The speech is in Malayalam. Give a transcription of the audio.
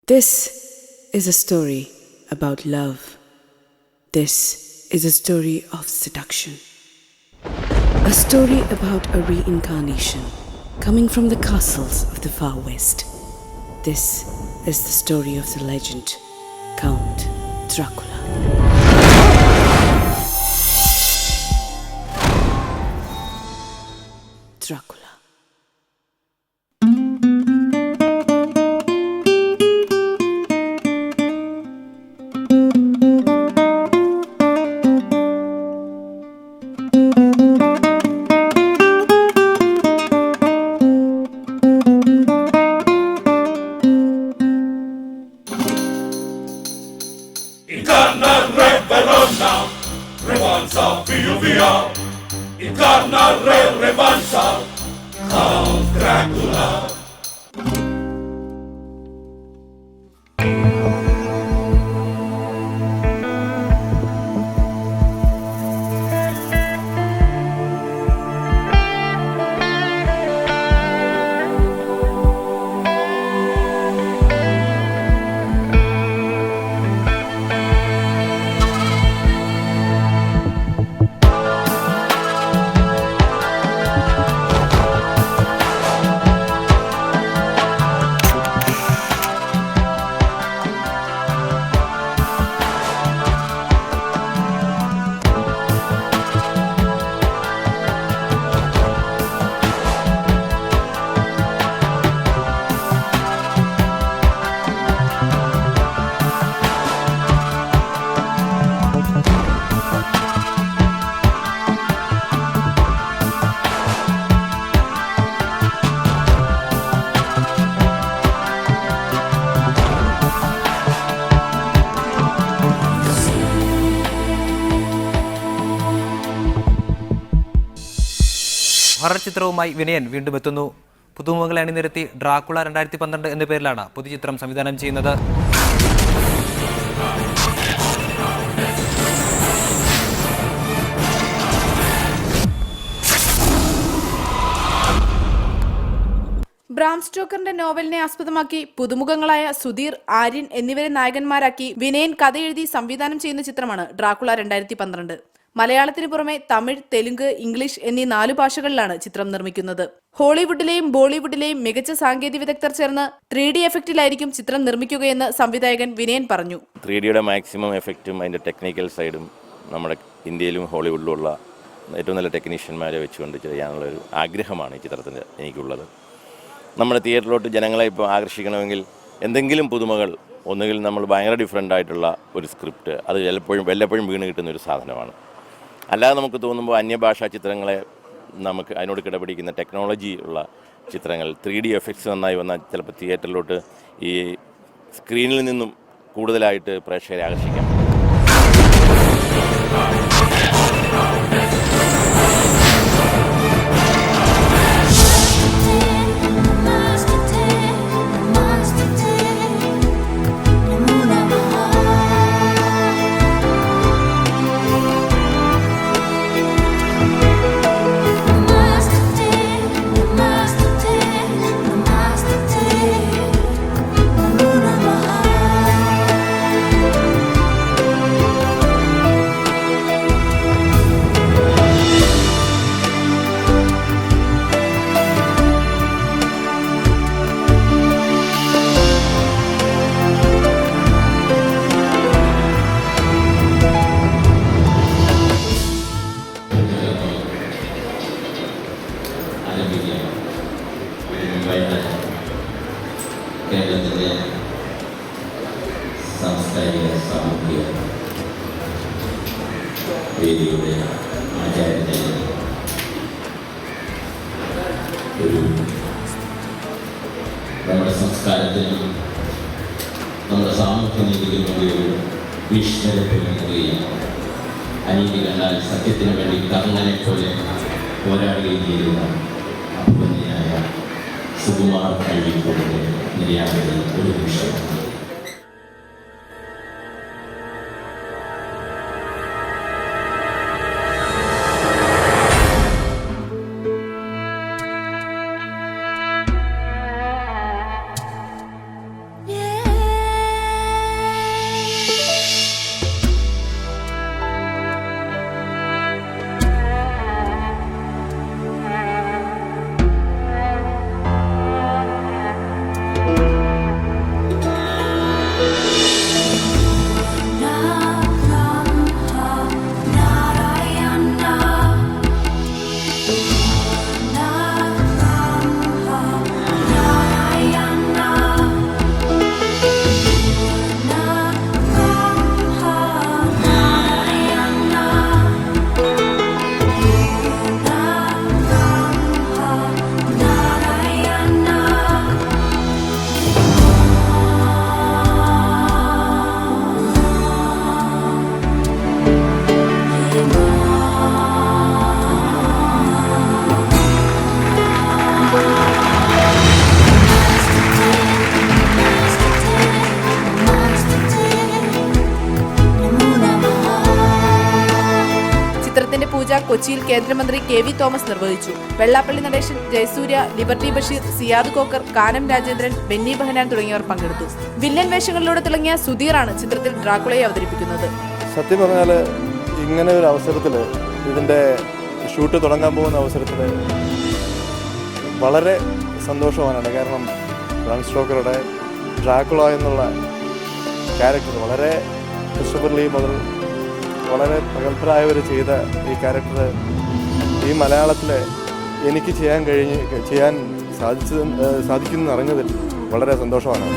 This is a story about love. This is a story of seduction. A story about a reincarnation coming from the castles of the far west. This is the story of the legend, Count Dracula. Dracula. Incarna Re Verona, Revanza Via Via. Incarna Re Revanza, Count Dracula. Horror ചിത്രവുമായി വിനയൻ വീണ്ടും എത്തുന്നു. പുതുമുഖങ്ങളെ അണിനിരത്തി ഡ്രാക്കുള 2012 എന്ന പേരിലാണ് പുതുചിത്രം സംവിധാനം ചെയ്യുന്നത്. ബ്രാം സ്റ്റോക്കറിന്റെ നോവലിനെ ആസ്പദമാക്കി പുതുമുഖങ്ങളായ സുധീർ, ആര്യൻ എന്നിവരെ നായകന്മാരാക്കി വിനയൻ കഥയെഴുതി സംവിധാനം ചെയ്യുന്ന ചിത്രമാണ് ഡ്രാക്കുള 2012. മലയാളത്തിന് പുറമെ തമിഴ്, തെലുങ്ക്, ഇംഗ്ലീഷ് എന്നീ 4 ഭാഷകളിലാണ് ചിത്രം നിർമ്മിക്കുന്നത്. ഹോളിവുഡിലെയും ബോളിവുഡിലെയും മികച്ച സാങ്കേതിക വിദഗ്ധർ ചേർന്ന് 3D എഫക്റ്റിലായിരിക്കും ചിത്രം നിർമ്മിക്കുകയെന്ന് സംവിധായകൻ വിനയൻ പറഞ്ഞു. 3Dയുടെ മാക്സിമം എഫക്റ്റും അതിൻ്റെ ടെക്നിക്കൽ സൈഡും നമ്മുടെ ഇന്ത്യയിലും ഹോളിവുഡിലുള്ള ഏറ്റവും നല്ല ടെക്നീഷ്യന്മാരെ വെച്ചുകൊണ്ട് ചെയ്യാനുള്ള ഒരു ആഗ്രഹമാണ് ഈ ചിത്രത്തിന് എനിക്കുള്ളത്. നമ്മുടെ തിയേറ്ററിലോട്ട് ജനങ്ങളെ ഇപ്പോൾ ആകർഷിക്കണമെങ്കിൽ എന്തെങ്കിലും പുതുമകൾ, ഒന്നുകിൽ നമ്മൾ ഭയങ്കര ഡിഫറെൻ്റ് ആയിട്ടുള്ള ഒരു സ്ക്രിപ്റ്റ്, അത് വല്ലപ്പോഴും വീണ് കിട്ടുന്ന ഒരു സാധനമാണ്. അല്ലാതെ നമുക്ക് തോന്നുമ്പോൾ അന്യഭാഷാ ചിത്രങ്ങളെ നമുക്ക് അതിനോട് കിടപിടിക്കുന്ന ടെക്നോളജി ഉള്ള ചിത്രങ്ങൾ, 3D എഫക്ട്സ് നന്നായി വന്നാൽ ചിലപ്പോൾ തിയേറ്ററിലോട്ട് ഈ സ്ക്രീനിൽ നിന്നും കൂടുതലായിട്ട് പ്രേക്ഷകരെ ആകർഷിക്കാം. കേരളത്തിലെ സാംസ്കാരിക സാമൂഹിക വേദിയുടെ ആചാര്യനായി ഒരു നമ്മുടെ സംസ്കാരത്തിനും നമ്മുടെ സാമൂഹ്യ നീതിക്കും വേണ്ടി ഒരു ഭീഷണരെ നൽകുകയും അനീതി കണ്ടാൽ സത്യത്തിന് വേണ്ടി കർണനെ പോലെ പോരാടുകയും ചെയ്യുന്ന അഭിമന്യനായ സുകുമാർ കഴിവിന്റെ നിര്യാതയിൽ ഒരു വിഷയമാണ്. കൊച്ചിയിൽ കേന്ദ്രമന്ത്രി കെ വി തോമസ് നിർവഹിച്ചു. വെള്ളാപ്പള്ളി നടേശൻ, ജയസൂര്യ, ലിബർട്ടി ബഷീർ, സിയാദ് കോക്കർ, കാനം രാജേന്ദ്രൻ, ബെന്നി ബെഹനാൻ തുടങ്ങിയവർ പങ്കെടുത്തു. വില്ലൻ വേഷങ്ങളിലൂടെ തിളങ്ങിയ സുധീറാണ് ചിത്രത്തിൽ ഡ്രാക്കുളയെ അവതരിപ്പിക്കുന്നത്. സത്യം പറഞ്ഞാൽ ഇങ്ങനെ ഒരു അവസരത്തിൽ, ഇതിൻ്റെ ഷൂട്ട് തുടങ്ങാൻ പോകുന്ന അവസരത്തിൽ വളരെ സന്തോഷവാനാണ്. കാരണം ബ്രാം സ്റ്റോക്കറുടെ ഡ്രാക്കുള എന്നുള്ള ക്യാരക്ടർ വളരെ ക്രിസ്റ്റഫർ ലീ മുതൽ വളരെ പ്രഗത്ഭരായവർ ചെയ്ത ഈ ക്യാരക്ടർ ഈ മലയാളത്തിൽ എനിക്ക് ചെയ്യാൻ സാധിക്കുമെന്ന് അറിഞ്ഞതിൽ വളരെ സന്തോഷമാണ്.